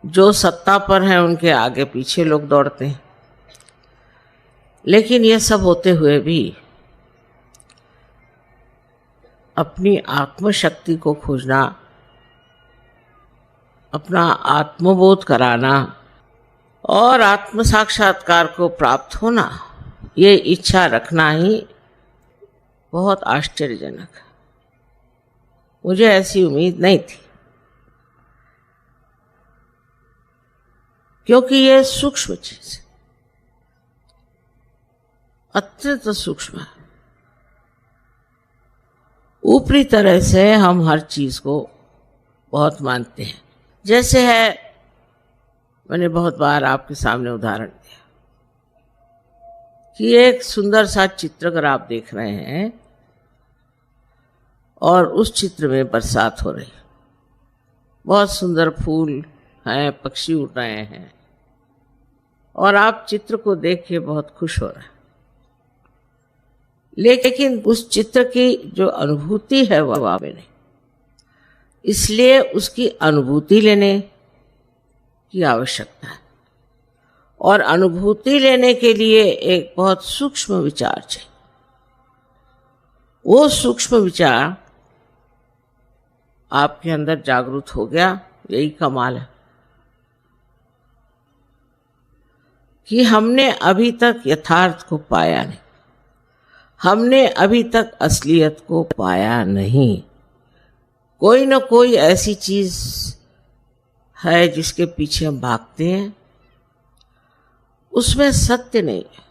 जो सत्ता पर हैं उनके आगे पीछे लोग दौड़ते हैं। लेकिन ये सब होते हुए भी अपनी आत्मशक्ति को खोजना, अपना आत्मबोध कराना और आत्म साक्षात्कार को प्राप्त होना, ये इच्छा रखना ही बहुत आश्चर्यजनक है। मुझे ऐसी उम्मीद नहीं थी, क्योंकि ये सूक्ष्म चीज है, अत्यंत सूक्ष्म है। ऊपरी तरह से हम हर चीज को बहुत मानते हैं। जैसे है, मैंने बहुत बार आपके सामने उदाहरण दिया कि एक सुंदर सा चित्र अगर आप देख रहे हैं और उस चित्र में बरसात हो रही, बहुत सुंदर फूल हैं, पक्षी उड़ रहे हैं और आप चित्र को देख के बहुत खुश हो रहे हैं। लेकिन उस चित्र की जो अनुभूति है वह आप में नहीं, इसलिए उसकी अनुभूति लेने की आवश्यकता है। और अनुभूति लेने के लिए एक बहुत सूक्ष्म विचार चाहिए। वो सूक्ष्म विचार आपके अंदर जागृत हो गया, यही कमाल है कि हमने अभी तक यथार्थ को पाया नहीं, हमने अभी तक असलियत को पाया नहीं। कोई न कोई ऐसी चीज है जिसके पीछे हम भागते हैं, उसमें सत्य नहीं है।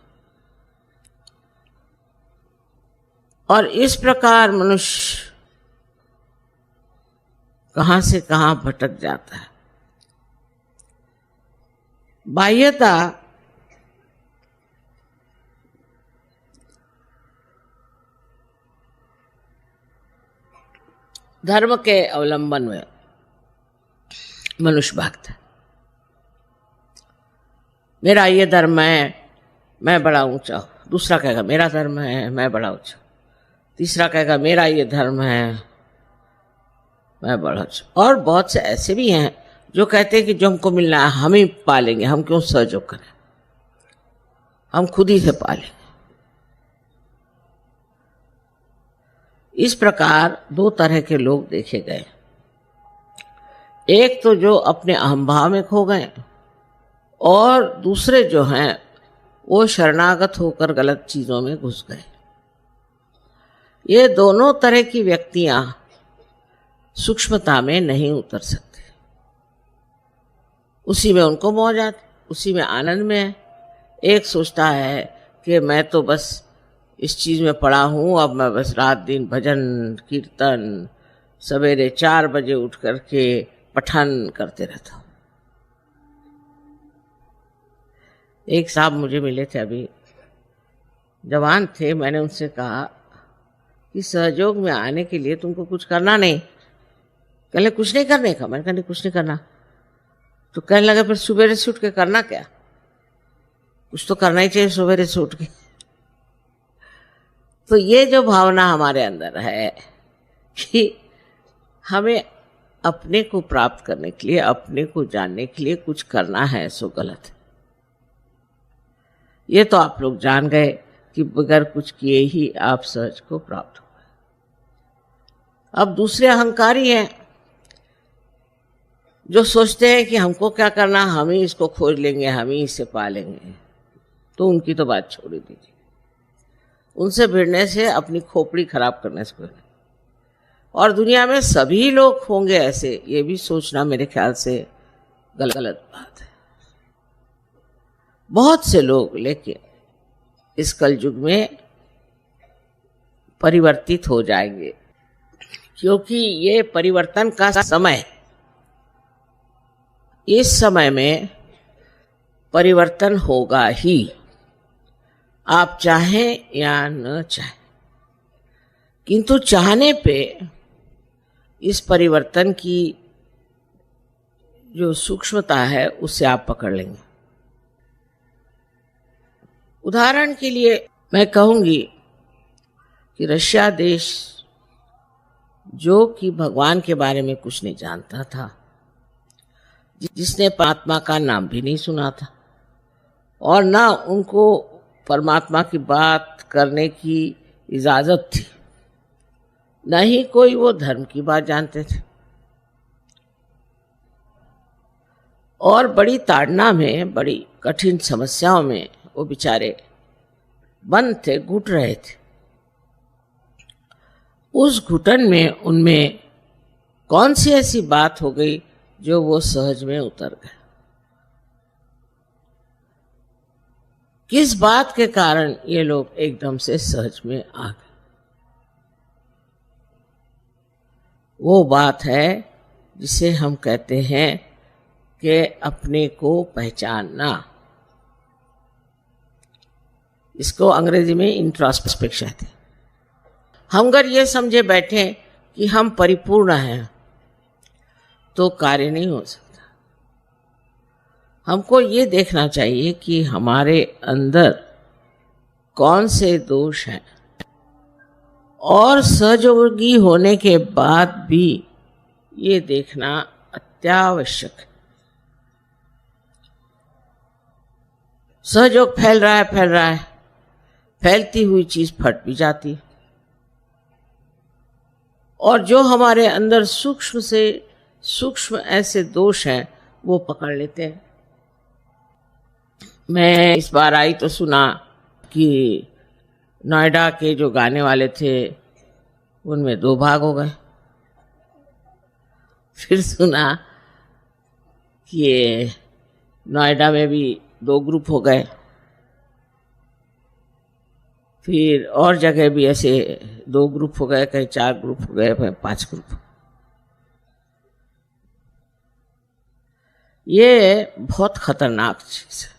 और इस प्रकार मनुष्य कहां से कहां भटक जाता है। बाह्यता धर्म के अवलंबन में मनुष्य भागता है। मेरा ये धर्म है, मैं बड़ा ऊंचा हूं। दूसरा कहेगा मेरा धर्म है, मैं बड़ा ऊंचा। तीसरा कहेगा मेरा ये धर्म है, मैं बड़ा ऊंचा। और बहुत से ऐसे भी हैं जो कहते हैं कि जो हमको मिलना है हम ही पालेंगे, हम क्यों सहयोग करें, हम खुद ही से पालेंगे। इस प्रकार दो तरह के लोग देखे गए। एक तो जो अपने अहंभाव में खो गए और दूसरे जो हैं वो शरणागत होकर गलत चीजों में घुस गए। ये दोनों तरह की व्यक्तियां सूक्ष्मता में नहीं उतर सकते। उसी में उनको मौज आती, उसी में आनंद में है। एक सोचता है कि मैं तो बस इस चीज में पड़ा हूं, अब मैं बस रात दिन भजन कीर्तन, सवेरे 4 बजे उठ करके पठन करते रहता हूं। एक साहब मुझे मिले थे, अभी जवान थे। मैंने उनसे कहा कि सहयोग में आने के लिए तुमको कुछ करना नहीं। कहले कुछ नहीं करने का। मैंने कहा नहीं कुछ नहीं करना। तो कहने लगा फिर सवेरे से उठ के करना क्या? कुछ तो करना ही चाहिए सवेरे से उठ के। तो ये जो भावना हमारे अंदर है कि हमें अपने को प्राप्त करने के लिए, अपने को जानने के लिए कुछ करना है, सो गलत है। ये तो आप लोग जान गए कि बगैर कुछ किए ही आप सहज को प्राप्त हो गए। अब दूसरे अहंकारी हैं जो सोचते हैं कि हमको क्या करना, हम ही इसको खोज लेंगे, हम ही इसे पालेंगे। तो उनकी तो बात छोड़ दीजिए। उनसे भिड़ने से अपनी खोपड़ी खराब करने से कोई नहीं। और दुनिया में सभी लोग होंगे ऐसे, ये भी सोचना मेरे ख्याल से गलत बात है। बहुत से लोग लेकिन इस कलयुग में परिवर्तित हो जाएंगे, क्योंकि ये परिवर्तन का समय, इस समय में परिवर्तन होगा ही, आप चाहें या न चाहें। किंतु चाहने पे इस परिवर्तन की जो सूक्ष्मता है उससे आप पकड़ लेंगे। उदाहरण के लिए मैं कहूंगी कि रशिया देश, जो कि भगवान के बारे में कुछ नहीं जानता था, जिसने परमात्मा का नाम भी नहीं सुना था और ना उनको परमात्मा की बात करने की इजाजत थी, न ही कोई वो धर्म की बात जानते थे। और बड़ी ताड़ना में, बड़ी कठिन समस्याओं में वो बेचारे बंद थे, घुट रहे थे। उस घुटन में उनमें कौन सी ऐसी बात हो गई जो वो सहज में उतर गए? किस बात के कारण ये लोग एकदम से सहज में आ गए? वो बात है जिसे हम कहते हैं कि अपने को पहचानना। इसको अंग्रेजी में इंट्रोस्पेक्शन कहते हैं। हम अगर ये समझे बैठे कि हम परिपूर्ण हैं तो कार्य नहीं हो सकता। हमको ये देखना चाहिए कि हमारे अंदर कौन से दोष हैं, और सहयोगी होने के बाद भी ये देखना अत्यावश्यक है। सहयोग फैल रहा है, फैलती हुई चीज फट भी जाती है, और जो हमारे अंदर सूक्ष्म से सूक्ष्म ऐसे दोष हैं वो पकड़ लेते हैं। मैं इस बार आई तो सुना कि नोएडा के जो गाने वाले थे उनमें 2 भाग हो गए। फिर सुना कि ये नोएडा में भी 2 ग्रुप हो गए। फिर और जगह भी ऐसे 2 ग्रुप हो गए, कहीं 4 ग्रुप हो गए, कहीं 5 ग्रुप। ये बहुत खतरनाक चीज है।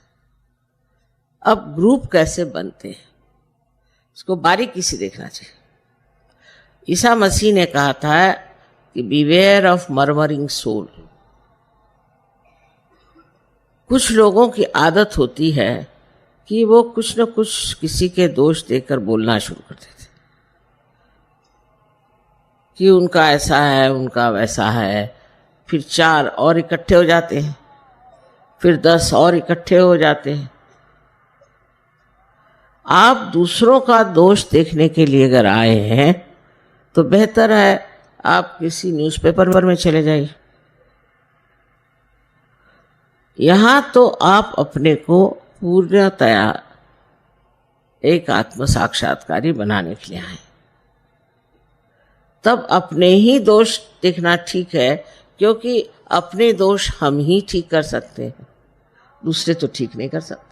अब ग्रुप कैसे बनते हैं इसको बारीकी से देखना चाहिए। ईसा मसीह ने कहा था कि बीवेयर ऑफ मर्मरिंग सोल। कुछ लोगों की आदत होती है कि वो कुछ न कुछ किसी के दोष देकर बोलना शुरू कर देते कि उनका ऐसा है, उनका वैसा है। फिर 4 और इकट्ठे हो जाते हैं, फिर 10 और इकट्ठे हो जाते हैं। आप दूसरों का दोष देखने के लिए अगर आए हैं तो बेहतर है आप किसी न्यूज़पेपर में चले जाइए। यहां तो आप अपने को पूर्णतया एक आत्म साक्षात्कारी बनाने के लिए आए। तब अपने ही दोष देखना ठीक है, क्योंकि अपने दोष हम ही ठीक कर सकते हैं, दूसरे तो ठीक नहीं कर सकते।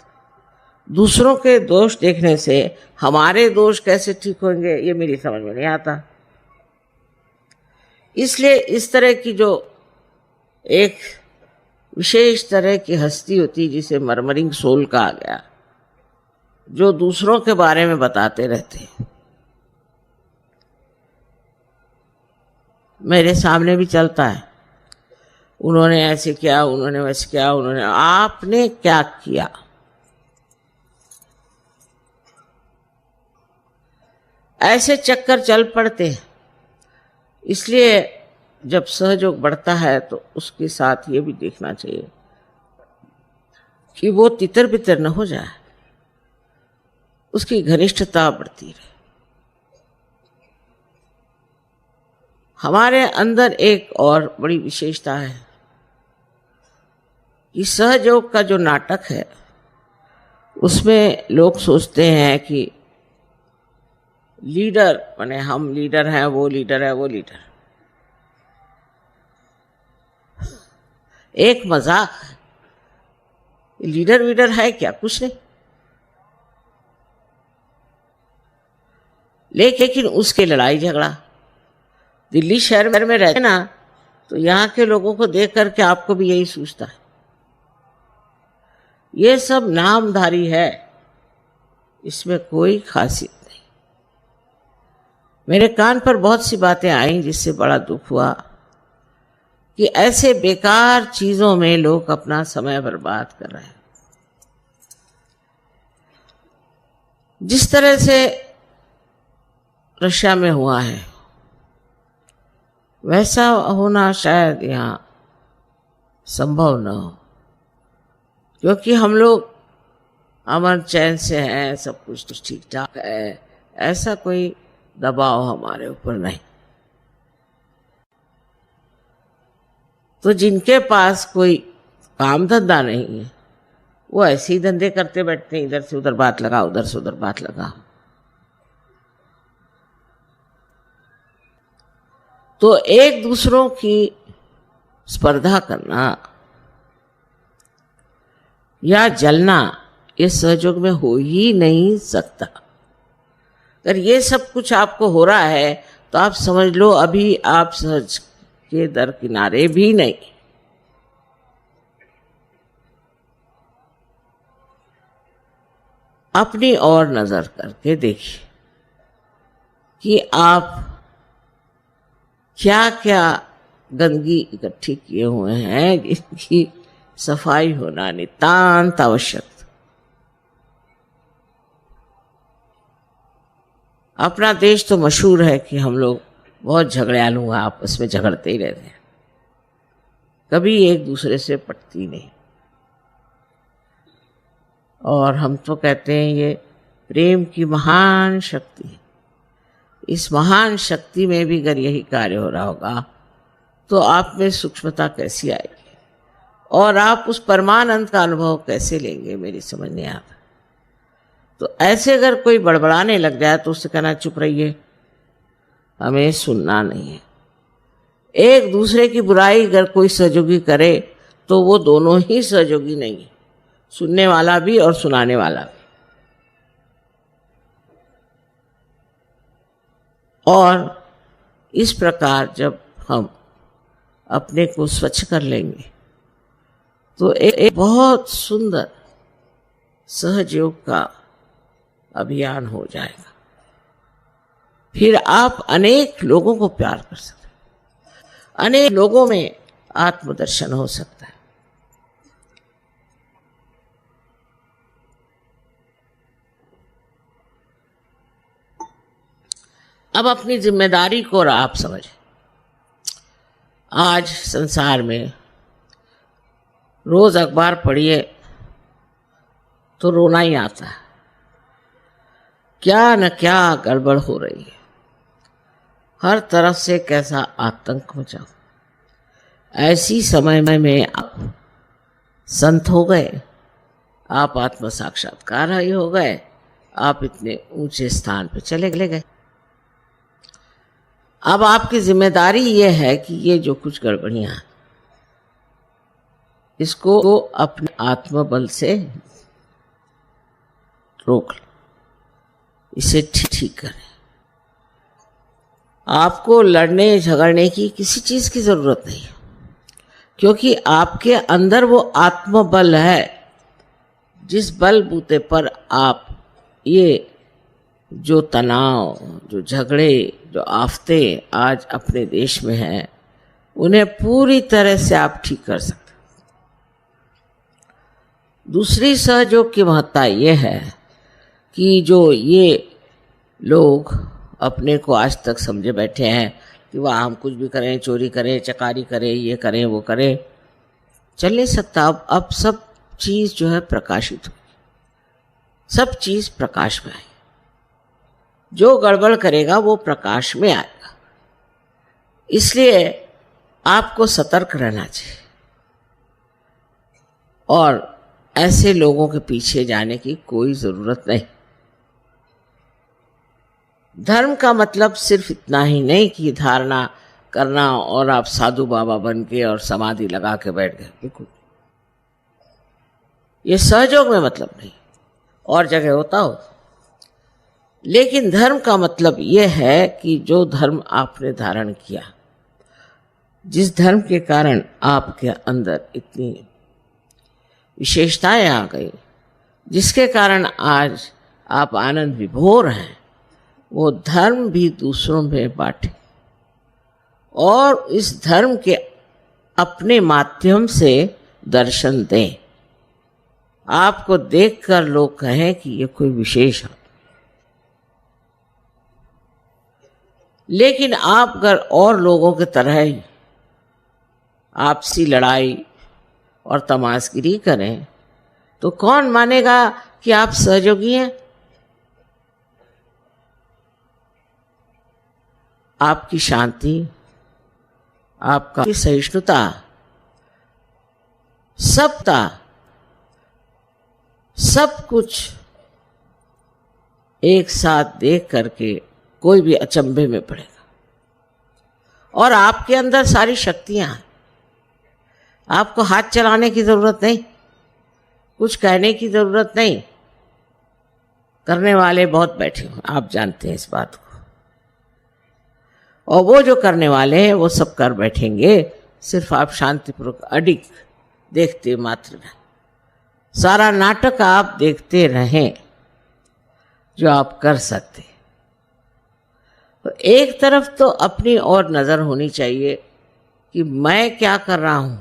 दूसरों के दोष देखने से हमारे दोष कैसे ठीक होंगे ये मेरी समझ में नहीं आता। इसलिए इस तरह की जो एक विशेष तरह की हस्ती होती जिसे मर्मरिंग सोल कहा गया, जो दूसरों के बारे में बताते रहते हैं। मेरे सामने भी चलता है, उन्होंने ऐसे किया, उन्होंने वैसे किया, उन्होंने, आपने क्या किया? ऐसे चक्कर चल पड़ते हैं। इसलिए जब सहयोग बढ़ता है तो उसके साथ ये भी देखना चाहिए कि वो तितर बितर न हो जाए, उसकी घनिष्ठता बढ़ती रहे। हमारे अंदर एक और बड़ी विशेषता है कि सहयोग का जो नाटक है उसमें लोग सोचते हैं कि लीडर माने हम लीडर हैं, वो लीडर है, वो लीडर। एक मजाक। लीडर वीडर है क्या? कुछ नहीं। लेकिन उसके लड़ाई झगड़ा दिल्ली शहर में रहते ना, तो यहाँ के लोगों को देख करके आपको भी यही सोचता है। ये सब नामधारी है, इसमें कोई खासियत नहीं। मेरे कान पर बहुत सी बातें आई जिससे बड़ा दुख हुआ कि ऐसे बेकार चीजों में लोग अपना समय बर्बाद कर रहे हैं। जिस तरह से रशिया में हुआ है वैसा होना शायद यहाँ संभव न हो, क्योंकि हम लोग अमन चैन से हैं, सब कुछ तो ठीक ठाक है, ऐसा कोई दबाव हमारे ऊपर नहीं। तो जिनके पास कोई काम धंधा नहीं है, वो ऐसे ही धंधे करते बैठते हैं, इधर से उधर बात लगा, उधर से उधर बात लगा। तो एक दूसरों की स्पर्धा करना या जलना, ये सहयोग में हो ही नहीं सकता। अगर ये सब कुछ आपको हो रहा है तो आप समझ लो अभी आप सहज के दरकिनारे भी नहीं। अपनी ओर नजर करके देखिए कि आप क्या क्या गंदगी इकट्ठी किए हुए हैं, जिनकी सफाई होना नितांत आवश्यक। अपना देश तो मशहूर है कि हम लोग बहुत झगड़ालू हैं, आपस में झगड़ते ही रहते हैं, कभी एक दूसरे से पटती नहीं। और हम तो कहते हैं ये प्रेम की महान शक्ति है। इस महान शक्ति में भी अगर यही कार्य हो रहा होगा तो आप में सूक्ष्मता कैसी आएगी और आप उस परमानंद का अनुभव कैसे लेंगे, मेरी समझ नहीं आता। तो ऐसे अगर कोई बड़बड़ाने लग जाए तो उससे कहना चुप रहिए, हमें सुनना नहीं है। एक दूसरे की बुराई अगर कोई सहयोगी करे तो वो दोनों ही सहयोगी नहीं है, सुनने वाला भी और सुनाने वाला भी। और इस प्रकार जब हम अपने को स्वच्छ कर लेंगे तो एक बहुत सुंदर सहयोग का अभियान हो जाएगा। फिर आप अनेक लोगों को प्यार कर सकते हैं, अनेक लोगों में आत्मदर्शन हो सकता है। अब अपनी जिम्मेदारी को आप समझें। आज संसार में रोज अखबार पढ़िए तो रोना ही आता है, क्या न क्या गड़बड़ हो रही है, हर तरफ से कैसा आतंक मचा। ऐसी समय में आप संत हो गए, आप आत्म साक्षात्कार हो गए, आप इतने ऊंचे स्थान पे चले गए। अब आपकी जिम्मेदारी ये है कि ये जो कुछ गड़बड़ियां हैं इसको अपने आत्मबल से रोक लो, इसे ठीक करें। आपको लड़ने झगड़ने की किसी चीज की जरूरत नहीं, क्योंकि आपके अंदर वो आत्मबल है जिस बल बूते पर आप ये जो तनाव, जो झगड़े, जो आफते आज अपने देश में हैं, उन्हें पूरी तरह से आप ठीक कर सकते। दूसरी सहयोग की महत्ता ये है कि जो ये लोग अपने को आज तक समझे बैठे हैं कि वह हम कुछ भी करें, चोरी करें, चकारी करें, ये करें, वो करें, चल नहीं सकता। अब सब चीज जो है प्रकाशित होगी, सब चीज प्रकाश में आएगी। जो गड़बड़ करेगा वो प्रकाश में आएगा। इसलिए आपको सतर्क रहना चाहिए और ऐसे लोगों के पीछे जाने की कोई जरूरत नहीं। धर्म का मतलब सिर्फ इतना ही नहीं कि धारणा करना और आप साधु बाबा बन के और समाधि लगा के बैठ गए, बिल्कुल ये सहयोग में मतलब नहीं, और जगह होता हो। लेकिन धर्म का मतलब यह है कि जो धर्म आपने धारण किया, जिस धर्म के कारण आपके अंदर इतनी विशेषताएं आ गई, जिसके कारण आज आप आनंद विभोर हैं, वो धर्म भी दूसरों में बांटे और इस धर्म के अपने माध्यम से दर्शन दें। आपको देखकर लोग कहें कि ये कोई विशेष है। लेकिन आप अगर और लोगों की तरह ही आपसी लड़ाई, और तमाशगिरी करें तो कौन मानेगा कि आप सहयोगी हैं? आपकी शांति, आपकी सहिष्णुता, सबता, सब कुछ एक साथ देख करके कोई भी अचंभे में पड़ेगा। और आपके अंदर सारी शक्तियां हैं। आपको हाथ चलाने की जरूरत नहीं, कुछ कहने की जरूरत नहीं। करने वाले बहुत बैठे हैं, आप जानते हैं इस बात को। और वो जो करने वाले हैं वो सब कर बैठेंगे, सिर्फ आप शांतिपूर्वक अडिग देखते मात्र रहें। सारा नाटक आप देखते रहें जो आप कर सकते। तो एक तरफ तो अपनी ओर नजर होनी चाहिए कि मैं क्या कर रहा हूं,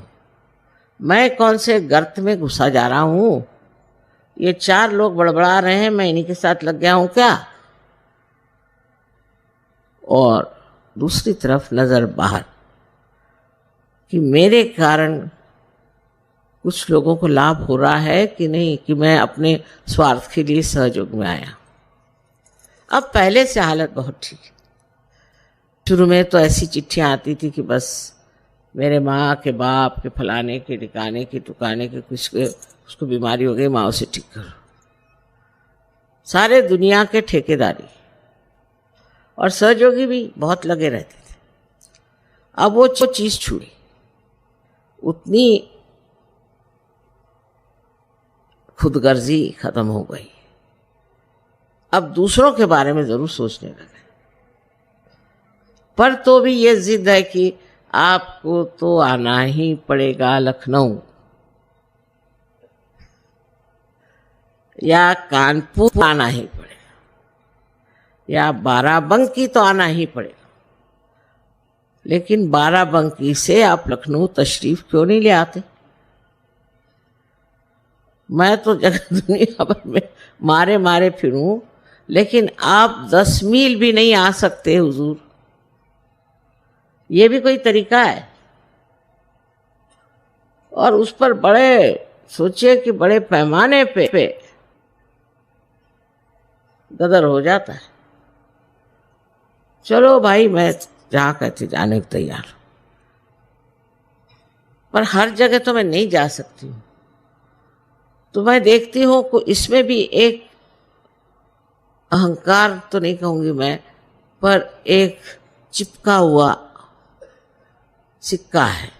मैं कौन से गर्त में घुसा जा रहा हूं, ये 4 लोग बड़बड़ा रहे हैं, मैं इन्हीं के साथ लग गया हूं क्या? और दूसरी तरफ नजर बाहर कि मेरे कारण कुछ लोगों को लाभ हो रहा है कि नहीं, कि मैं अपने स्वार्थ के लिए सहयोग में आया। अब पहले से हालत बहुत ठीक है। शुरू में तो ऐसी चिट्ठियां आती थी कि बस मेरे माँ के बाप के फलाने के ठिकाने के टुकाने के कुछ के उसको बीमारी हो गई, माँ उसे ठीक करो। सारे दुनिया के ठेकेदारी और सहयोगी भी बहुत लगे रहते थे। अब वो चीज छुड़ी, उतनी खुदगर्जी खत्म हो गई। अब दूसरों के बारे में जरूर सोचने लगे, पर तो भी ये जिद है कि आपको तो आना ही पड़ेगा लखनऊ या कानपुर, आना ही पड़ेगा, या बाराबंकी तो आना ही पड़ेगा। लेकिन बाराबंकी से आप लखनऊ तशरीफ क्यों नहीं ले आते? मैं तो जगह दुनिया भर में मारे मारे फिरूं, लेकिन आप 10 मील भी नहीं आ सकते हुजूर। ये भी कोई तरीका है? और उस पर बड़े सोचिए कि बड़े पैमाने पे गदर हो जाता है। चलो भाई, मैं जहां कहते जाने को तैयार हूं, पर हर जगह तो मैं नहीं जा सकती हूं। तो मैं देखती हूं कि इसमें भी एक अहंकार तो नहीं कहूंगी मैं, पर एक चिपका हुआ सिक्का है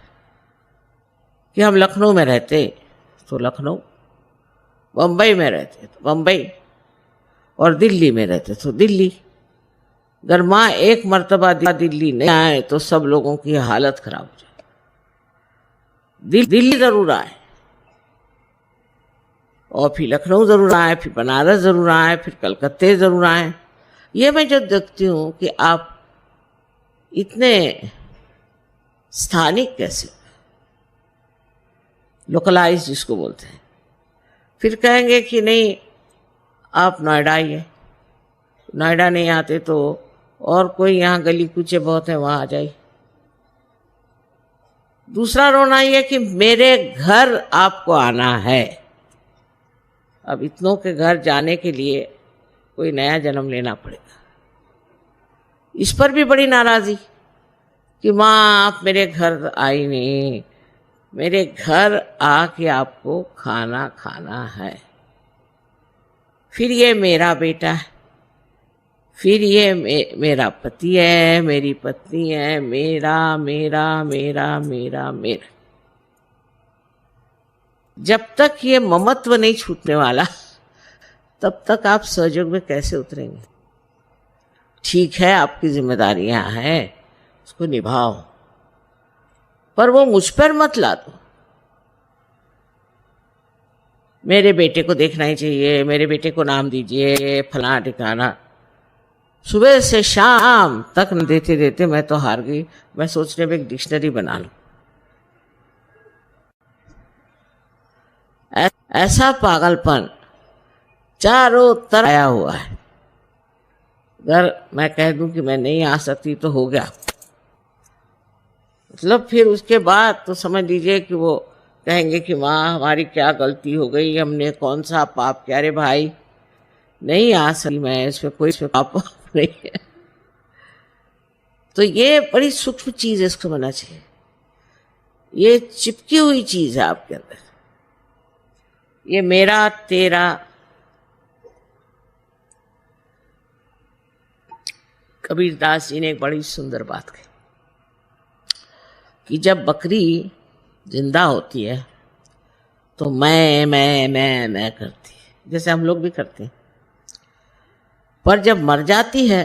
कि हम लखनऊ में रहते तो लखनऊ, बम्बई में रहते तो बम्बई, और दिल्ली में रहते तो दिल्ली। अगर माँ एक मर्तबा दिल्ली नहीं आए तो सब लोगों की हालत खराब हो जाए। दिल्ली जरूर आए, और फिर लखनऊ जरूर आए, फिर बनारस जरूर आए, फिर कलकत्ते जरूर आए। ये मैं जो देखती हूँ कि आप इतने स्थानिक कैसे, लोकलाइज जिसको बोलते हैं। फिर कहेंगे कि नहीं आप नोएडा आइए, नोएडा नहीं आते तो और कोई यहाँ गली कूचे बहुत है वहाँ आ जाइए। दूसरा रोना ये कि मेरे घर आपको आना है। अब इतनों के घर जाने के लिए कोई नया जन्म लेना पड़ेगा। इस पर भी बड़ी नाराजगी कि माँ आप मेरे घर आई नहीं, मेरे घर आके आपको खाना खाना है। फिर ये मेरा बेटा है, फिर ये मेरा पति है, मेरी पत्नी है, मेरा मेरा मेरा मेरा मेरा। जब तक ये ममत्व नहीं छूटने वाला, तब तक आप सहयोग में कैसे उतरेंगे? ठीक है, आपकी जिम्मेदारियां हैं, उसको निभाओ, पर वो मुझ पर मत ला दो। मेरे बेटे को देखना ही चाहिए, मेरे बेटे को नाम दीजिए, फला ठिकाना। सुबह से शाम तक देते देते मैं तो हार गई। मैं सोचने में एक डिक्शनरी बना लूं। ऐसा पागलपन चारों तरफ आया हुआ है। अगर मैं कह दूं कि मैं नहीं आ सकती तो हो गया, मतलब फिर उसके बाद तो समझ लीजिए कि वो कहेंगे कि माँ हमारी क्या गलती हो गई, हमने कौन सा पाप किया। अरे भाई नहीं आ सकती मैं, इसमें कोई पाप नहीं है। तो ये बड़ी सूक्ष्म चीज है, इसको समझना चाहिए। ये चिपकी हुई चीज है आपके अंदर, ये मेरा तेरा। कबीरदास जी ने एक बड़ी सुंदर बात कही कि जब बकरी जिंदा होती है तो मैं करती है, जैसे हम लोग भी करते हैं। पर जब मर जाती है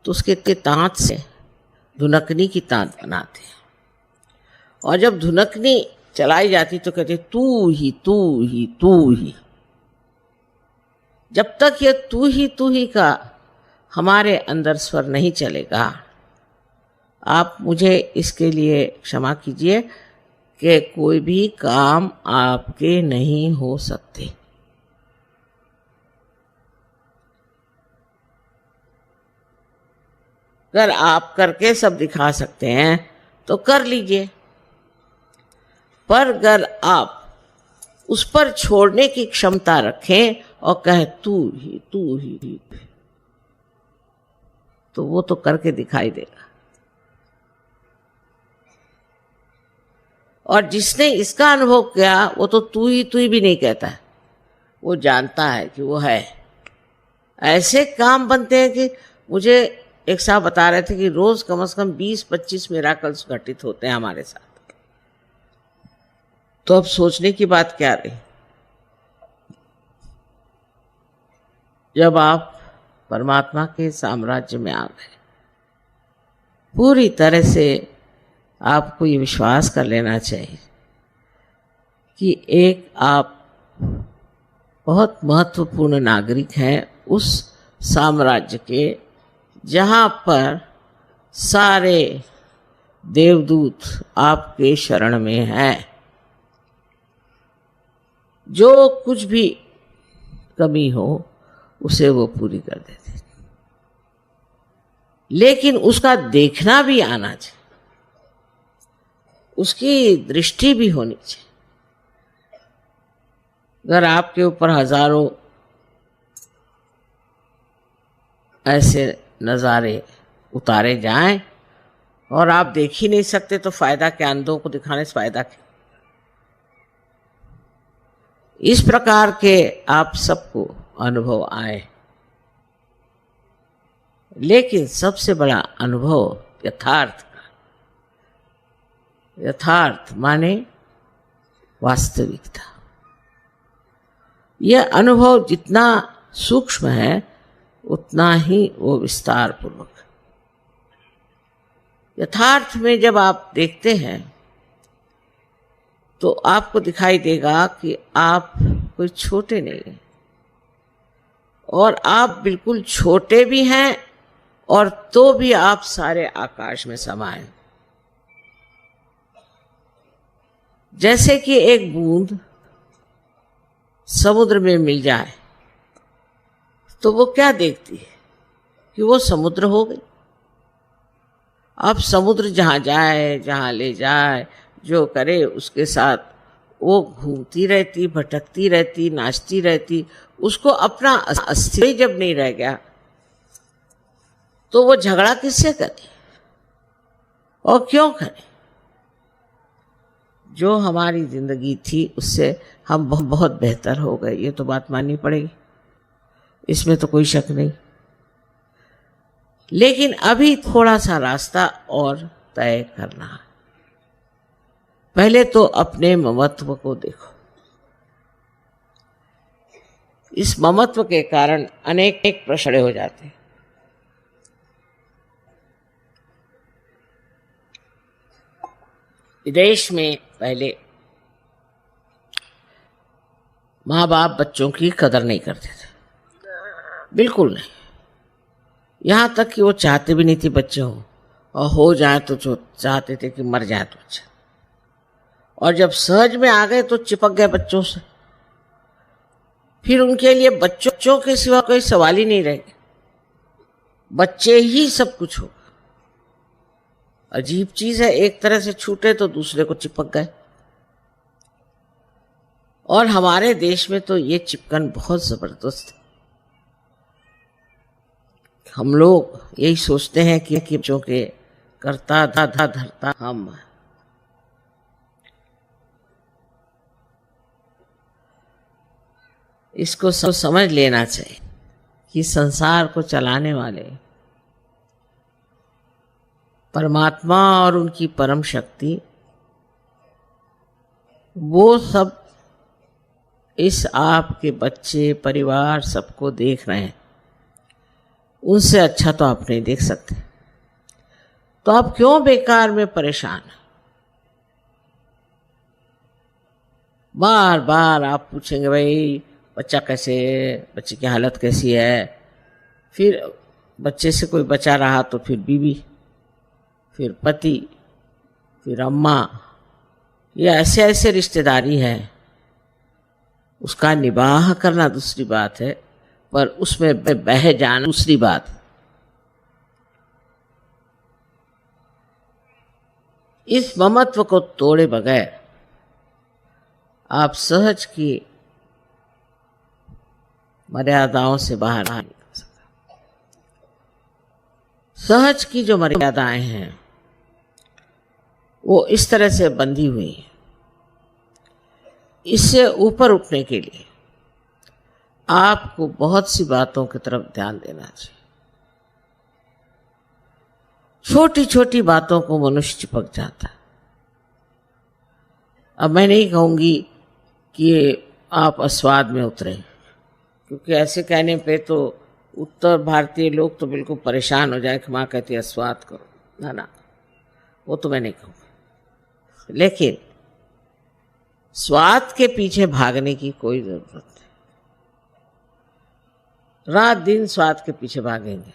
तो उसके दांत से धुनकनी की तांत बनाते हैं, और जब धुनकनी चलाई जाती तो कहते तू ही तू ही तू ही। जब तक ये तू ही का हमारे अंदर स्वर नहीं चलेगा, आप मुझे इसके लिए क्षमा कीजिए कि कोई भी काम आपके नहीं हो सकते। अगर आप करके सब दिखा सकते हैं तो कर लीजिए, पर अगर आप उस पर छोड़ने की क्षमता रखें और कहें तू ही, तो वो तो करके दिखाई देगा। और जिसने इसका अनुभव किया वो तो तू ही भी नहीं कहता है, वो जानता है कि वो है। ऐसे काम बनते हैं कि मुझे एक साहब बता रहे थे कि रोज कम से कम 20-25 मिराकल्स घटित होते हैं हमारे साथ। तो अब सोचने की बात क्या रही, जब आप परमात्मा के साम्राज्य में आ गए, पूरी तरह से आपको ये विश्वास कर लेना चाहिए कि एक आप बहुत महत्वपूर्ण नागरिक हैं उस साम्राज्य के जहाँ पर सारे देवदूत आपके शरण में हैं। जो कुछ भी कमी हो उसे वो पूरी कर देते, लेकिन उसका देखना भी आना चाहिए, उसकी दृष्टि भी होनी चाहिए। अगर आपके ऊपर हजारों ऐसे नज़ारे उतारे जाएं और आप देख ही नहीं सकते तो फायदा क्या, अंधों को दिखाने से फायदा क्या। इस प्रकार के आप सबको अनुभव आए, लेकिन सबसे बड़ा अनुभव यथार्थ का, यथार्थ माने वास्तविकता। यह अनुभव जितना सूक्ष्म है उतना ही वो विस्तार पूर्वक। यथार्थ में जब आप देखते हैं तो आपको दिखाई देगा कि आप कोई छोटे नहीं हैं, और आप बिल्कुल छोटे भी हैं और तो भी आप सारे आकाश में समाये। जैसे कि एक बूंद समुद्र में मिल जाए तो वो क्या देखती है कि वो समुद्र हो गई। अब समुद्र जहां जाए, जहां ले जाए, जो करे उसके साथ वो घूमती रहती, भटकती रहती, नाचती रहती। उसको अपना अस्तित्व जब नहीं रह गया तो वो झगड़ा किससे करे और क्यों करे। जो हमारी जिंदगी थी उससे हम बहुत बेहतर हो गए, ये तो बात माननी पड़ेगी, इसमें तो कोई शक नहीं। लेकिन अभी थोड़ा सा रास्ता और तय करना है। पहले तो अपने ममत्व को देखो। इस ममत्व के कारण अनेक प्रश्न खड़े हो जाते हैं। विदेश में पहले माँ बाप बच्चों की कदर नहीं करते थे, बिल्कुल नहीं। यहाँ तक कि वो चाहते भी नहीं थे बच्चे हो, और हो जाए तो जो चाहते थे कि मर जाए तो अच्छा। और जब सहज में आ गए तो चिपक गए बच्चों से। फिर उनके लिए बच्चों के सिवा कोई सवाल ही नहीं रह गया, बच्चे ही सब कुछ होगा। अजीब चीज है, एक तरह से छूटे तो दूसरे को चिपक गए। और हमारे देश में तो ये चिपकन बहुत जबरदस्त है। हम लोग यही सोचते हैं कि बच्चों के करता दादा धरता हम। इसको समझ लेना चाहिए कि संसार को चलाने वाले परमात्मा और उनकी परम शक्ति, वो सब इस आपके बच्चे परिवार सबको देख रहे हैं। उनसे अच्छा तो आप नहीं देख सकते, तो आप क्यों बेकार में परेशान? बार बार आप पूछेंगे भाई बच्चा कैसे, बच्चे की हालत कैसी है, फिर बच्चे से कोई बचा रहा तो फिर बीवी, फिर पति, फिर अम्मा, ये ऐसे ऐसे रिश्तेदारी है। उसका निबाह करना दूसरी बात है, पर उसमें बह जाना दूसरी बात। इस ममत्व को तोड़े बगैर आप सहज की मर्यादाओं से बाहर नहीं निकल सकते। सहज की जो मर्यादाएं हैं वो इस तरह से बंधी हुई है। इससे ऊपर उठने के लिए आपको बहुत सी बातों की तरफ ध्यान देना चाहिए। छोटी छोटी बातों को मनुष्य चिपक जाता है। अब मैं नहीं कहूंगी कि आप अस्वाद में उतरे, क्योंकि ऐसे कहने पे तो उत्तर भारतीय लोग तो बिल्कुल परेशान हो जाए कि माँ कहती है स्वाद करो, ना ना, वो तो मैं नहीं कहूँगा। लेकिन स्वाद के पीछे भागने की कोई जरूरत नहीं। रात दिन स्वाद के पीछे भागेंगे,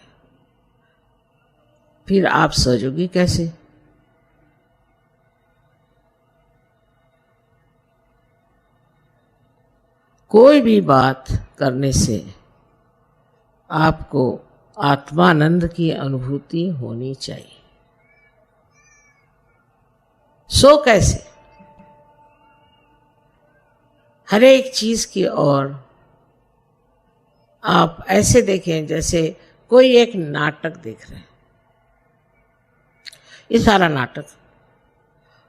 फिर आप सहजोगी कैसे? कोई भी बात करने से आपको आत्मानंद की अनुभूति होनी चाहिए। सो कैसे? हर एक चीज की ओर आप ऐसे देखें जैसे कोई एक नाटक देख रहे हैं। ये सारा नाटक,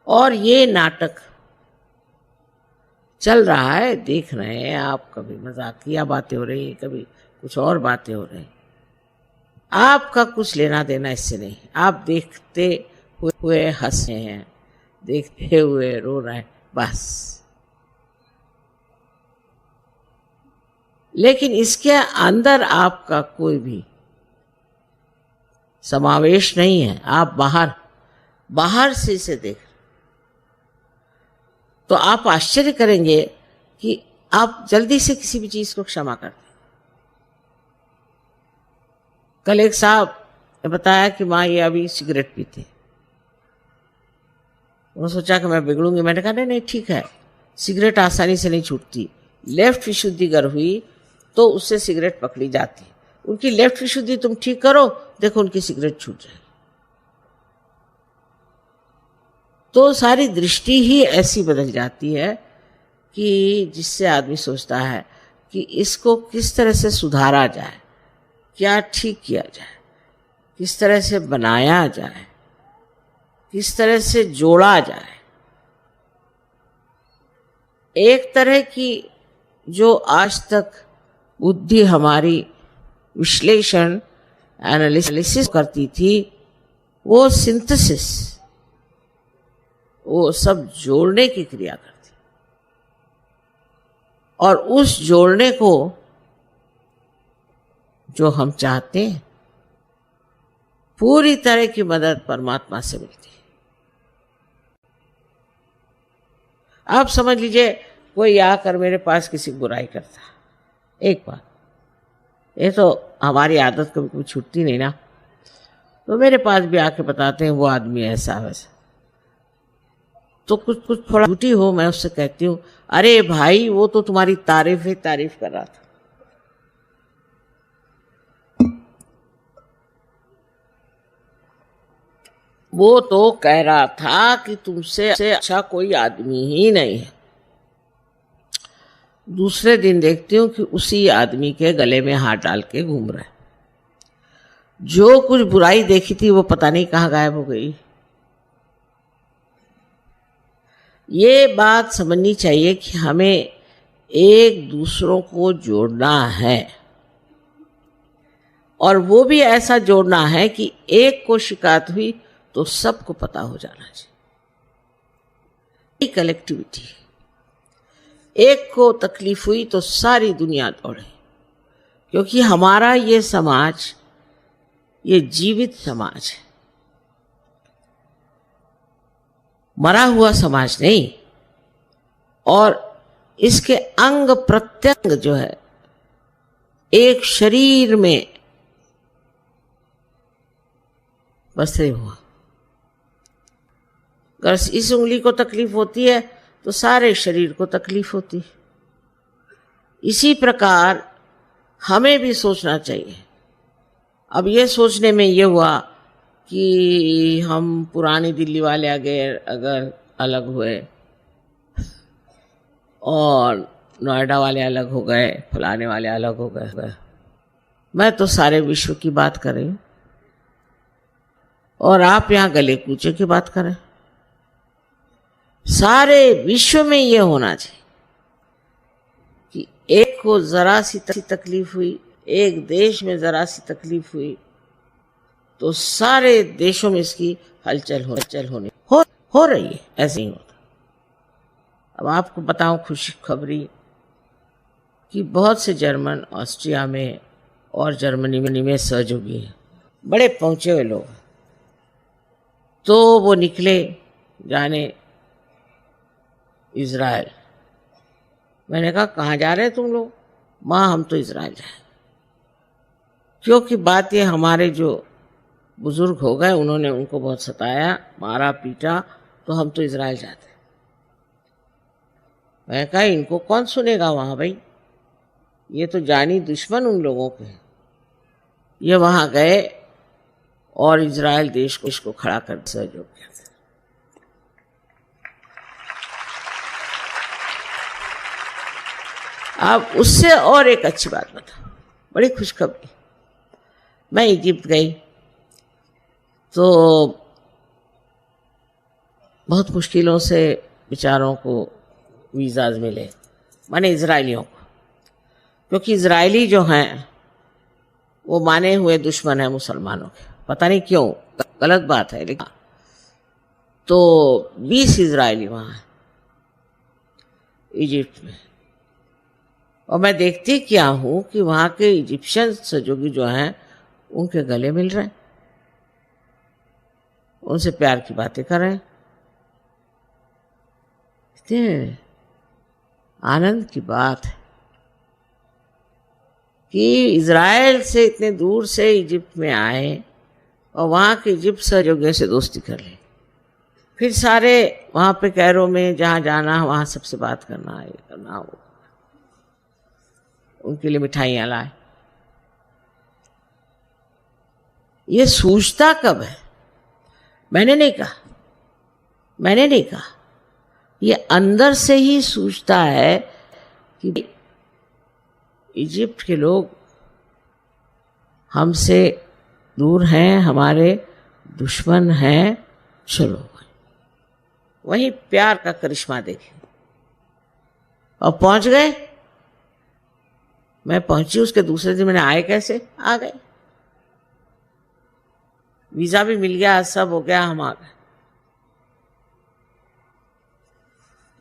और ये नाटक चल रहा है, देख रहे हैं आप। कभी मजाकिया बातें हो रही, कभी कुछ और बातें हो रही। आपका कुछ लेना देना इससे नहीं। आप देखते हुए हंस रहे हैं, देखते हुए रो रहे हैं, बस। लेकिन इसके अंदर आपका कोई भी समावेश नहीं है। आप बाहर से इसे देख, तो आप आश्चर्य करेंगे कि आप जल्दी से किसी भी चीज को क्षमा करते। कल एक साहब ने बताया कि माँ ये अभी सिगरेट पीते। उन्होंने सोचा कि मैं बिगड़ूंगी। मैंने कहा नहीं ठीक है, सिगरेट आसानी से नहीं छूटती। लेफ्ट विशुद्धि अगर हुई तो उससे सिगरेट पकड़ी जाती है। उनकी लेफ्ट विशुद्धि तुम ठीक करो, देखो उनकी सिगरेट छूट जाए। तो सारी दृष्टि ही ऐसी बदल जाती है कि जिससे आदमी सोचता है कि इसको किस तरह से सुधारा जाए, क्या ठीक किया जाए, किस तरह से बनाया जाए, किस तरह से जोड़ा जाए। एक तरह की जो आज तक बुद्धि हमारी विश्लेषण एनालिसिस करती थी, वो सिंथेसिस, वो सब जोड़ने की क्रिया करती। और उस जोड़ने को जो हम चाहते हैं, पूरी तरह की मदद परमात्मा से मिलती है। आप समझ लीजिए कोई आकर मेरे पास किसी की बुराई करता, एक बार, ये तो हमारी आदत कभी कभी छूटती नहीं ना, तो मेरे पास भी आके बताते हैं वो आदमी ऐसा वैसा। तो कुछ थोड़ा झूठी हो, मैं उससे कहती हूँ अरे भाई वो तो तुम्हारी तारीफ ही तारीफ कर रहा था। वो तो कह रहा था कि तुमसे अच्छा कोई आदमी ही नहीं है। दूसरे दिन देखती हूँ कि उसी आदमी के गले में हाथ डाल के घूम रहा है। जो कुछ बुराई देखी थी वो पता नहीं कहाँ गायब हो गई। ये बात समझनी चाहिए कि हमें एक दूसरों को जोड़ना है, और वो भी ऐसा जोड़ना है कि एक को शिकायत हुई तो सबको पता हो जाना चाहिए। कलेक्टिविटी, एक को तकलीफ हुई तो सारी दुनिया दौड़े, क्योंकि हमारा ये समाज ये जीवित समाज है, मरा हुआ समाज नहीं। और इसके अंग प्रत्यंग जो है एक शरीर में बसे हुआ। अगर इस उंगली को तकलीफ होती है तो सारे शरीर को तकलीफ होती है। इसी प्रकार हमें भी सोचना चाहिए। अब ये सोचने में ये हुआ कि हम पुरानी दिल्ली वाले अगर अलग हुए और नोएडा वाले अलग हो गए, फलाने वाले अलग हो गए, मैं तो सारे विश्व की बात कर रही हूँ और आप यहाँ गले कूचे की बात करें। सारे विश्व में ये होना चाहिए कि एक को जरा सी तकलीफ हुई, एक देश में जरा सी तकलीफ हुई तो सारे देशों में इसकी हलचल होनी हो रही है। ऐसे ही होता। अब आपको बताऊं खुशी खबरी कि बहुत से जर्मन ऑस्ट्रिया में और जर्मनी में सहयोगी हैं, बड़े पहुंचे हुए लोग। तो वो निकले जाने इज़राइल। मैंने कहा कहाँ जा रहे तुम लोग? माँ हम तो इज़राइल जाए। क्योंकि बात ये हमारे जो बुजुर्ग हो गए उन्होंने उनको बहुत सताया, मारा पीटा, तो हम तो इज़राइल जाते। मैं कहा इनको कौन सुनेगा वहाँ भाई, ये तो जानी दुश्मन उन लोगों के। ये वहाँ गए और इज़राइल देश को इसको खड़ा कर सहयोग किया। अब उससे और एक अच्छी बात बता, बड़ी खुशखबरी। मैं इजिप्ट गई तो बहुत मुश्किलों से बेचारों को वीज़ाज मिले, माने इजरायलियों को, क्योंकि इजरायली जो हैं वो माने हुए दुश्मन है मुसलमानों के। पता नहीं क्यों, गलत बात है लेकिन। तो 20 इजरायली वहाँ हैं इजिप्ट में, और मैं देखती क्या हूँ कि वहाँ के इजिप्शियन सहयोगी जो हैं उनके गले मिल रहे हैं, उनसे प्यार की बातें कर रहे हैं। इतने आनंद की बात है कि इज़राइल से इतने दूर से इजिप्ट में आए और वहाँ के इजिप्ट सहयोगियों से दोस्ती कर ली। फिर सारे वहाँ पे कैरो में जहाँ जाना वहाँ सबसे बात करना, ये करना, वो उनके लिए मिठाइयाँ लाए। ये सूझता कब है? मैंने नहीं कहा, ये अंदर से ही सूझता है कि इजिप्ट के लोग हमसे दूर हैं, हमारे दुश्मन हैं, चलो वही प्यार का करिश्मा देखें। और पहुंच गए। मैं पहुंची, उसके दूसरे दिन मैंने आए कैसे? आ गए, वीजा भी मिल गया, सब हो गया, हम आ गए।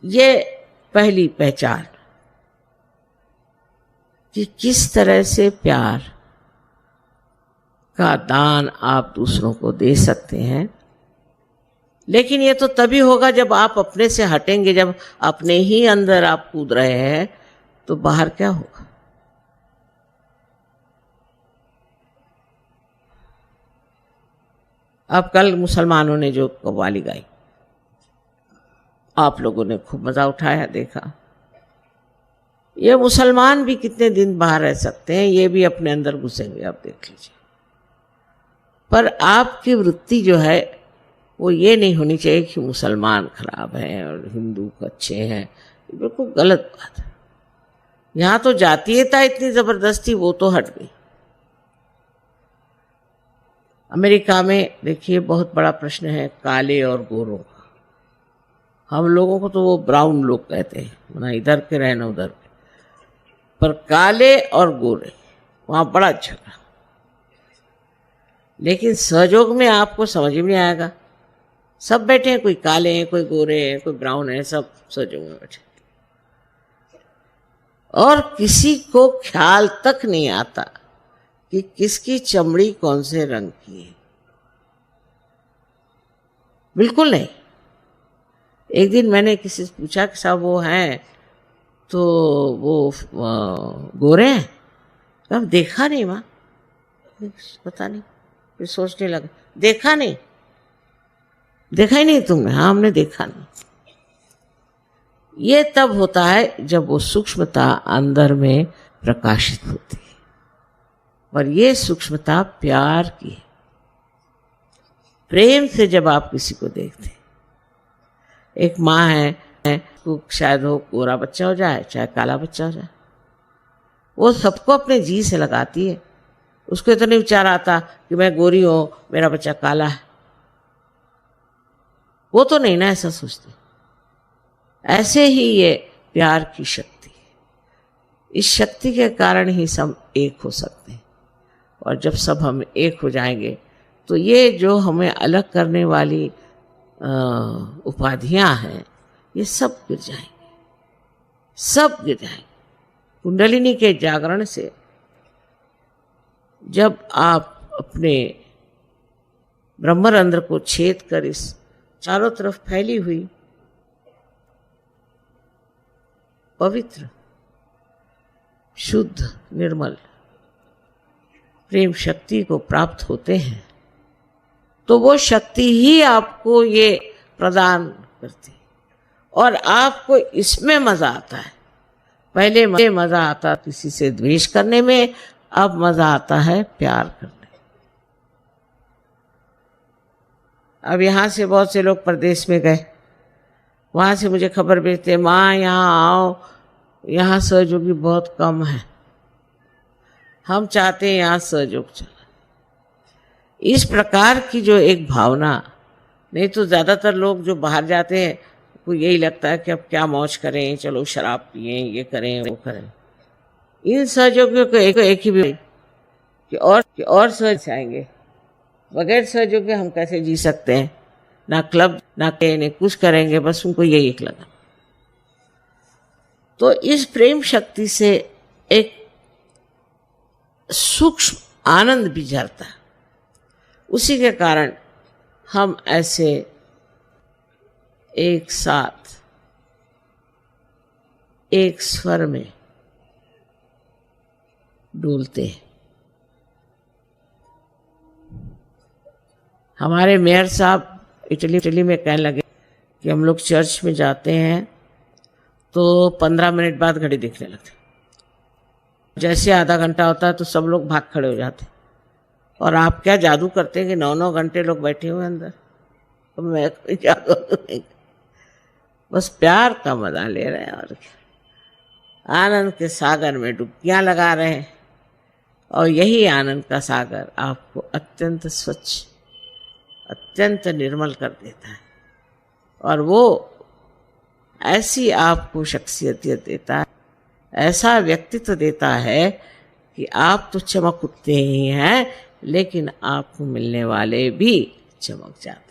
ये पहली पहचान कि किस तरह से प्यार का दान आप दूसरों को दे सकते हैं। लेकिन ये तो तभी होगा जब आप अपने से हटेंगे, जब अपने ही अंदर आप कूद रहे हैं तो बाहर क्या होगा? अब कल मुसलमानों ने जो कव्वाली गाई, आप लोगों ने खूब मजा उठाया, देखा। ये मुसलमान भी कितने दिन बाहर रह सकते हैं, ये भी अपने अंदर घुसेंगे, आप देख लीजिए। पर आपकी वृत्ति जो है वो ये नहीं होनी चाहिए कि मुसलमान खराब हैं और हिंदू अच्छे हैं। ये बिल्कुल गलत बात है। यहां तो जातीयता इतनी जबरदस्ती, वो तो हट गई। अमेरिका में देखिए बहुत बड़ा प्रश्न है काले और गोरों का। हम लोगों को तो वो ब्राउन लोग कहते हैं, ना इधर के रहे ना उधर के, पर काले और गोरे वहां बड़ा झगड़ा। लेकिन सहयोग में आपको समझ में नहीं आएगा, सब बैठे हैं, कोई काले हैं, कोई गोरे हैं, कोई ब्राउन है, सब सहयोग में बैठे, और किसी को ख्याल तक नहीं आता कि किसकी चमड़ी कौन से रंग की है, बिल्कुल नहीं। एक दिन मैंने किसी से पूछा कि साहब वो हैं तो वो गोरे हैं? कब देखा नहीं माँ, पता नहीं, फिर सोचने लगा देखा नहीं, देखा ही नहीं तुमने? हाँ हमने देखा नहीं। ये तब होता है जब वो सूक्ष्मता अंदर में प्रकाशित होती है, और ये सूक्ष्मता प्यार की है। प्रेम से जब आप किसी को देखते हैं, एक माँ है, तो शायद वो गोरा बच्चा हो जाए चाहे काला बच्चा हो जाए, वो सबको अपने जी से लगाती है। उसको इतना नहीं विचार आता कि मैं गोरी हूं मेरा बच्चा काला है, वो तो नहीं ना ऐसा सोचती। ऐसे ही ये प्यार की शक्ति है, इस शक्ति के कारण ही सब एक हो सकते हैं। और जब सब हम एक हो जाएंगे तो ये जो हमें अलग करने वाली उपाधियां हैं ये सब गिर जाएंगे, सब गिर जाएंगे। कुंडलिनी के जागरण से जब आप अपने ब्रह्मरंध्र को छेद कर इस चारों तरफ फैली हुई पवित्र शुद्ध निर्मल प्रेम शक्ति को प्राप्त होते हैं, तो वो शक्ति ही आपको ये प्रदान करती है, और आपको इसमें मजा आता है। पहले मजा आता किसी से द्वेष करने में, अब मजा आता है प्यार करने। अब यहाँ से बहुत से लोग प्रदेश में गए, वहाँ से मुझे खबर भेजते, माँ यहाँ आओ, यहाँ सहयोगी बहुत कम है, हम चाहते हैं यहाँ सहयोग चले। इस प्रकार की जो एक भावना, नहीं तो ज़्यादातर लोग जो बाहर जाते हैं को यही लगता है कि अब क्या मौज करें, चलो शराब पिएं, ये करें वो करें। इन सहयोगियों को एक ही भी कि और सहज आएंगे, बगैर सहयोग के हम कैसे जी सकते हैं, ना क्लब ना कुछ करेंगे, बस उनको यही एक लगा। तो इस प्रेम शक्ति से एक सूक्ष्म आनंद भी झरता है, उसी के कारण हम ऐसे एक साथ एक स्वर में डोलते हैं। हमारे मेयर साहब इटली में कहने लगे कि हम लोग चर्च में जाते हैं तो 15 मिनट बाद घड़ी दिखने लगती, जैसे आधा घंटा होता है तो सब लोग भाग खड़े हो जाते। और आप क्या जादू करते हैं कि 9-9 घंटे लोग बैठे हुए अंदर? तो मैं कोई जादू नहीं, बस प्यार का मजा ले रहे हैं और क्या, आनंद के सागर में डुबकियां लगा रहे हैं। और यही आनंद का सागर आपको अत्यंत स्वच्छ, अत्यंत निर्मल कर देता है, और वो ऐसी आपको शख्सियत देता है, ऐसा व्यक्तित्व देता है कि आप तो चमक उठते ही हैं, लेकिन आपको मिलने वाले भी चमक जाते हैं।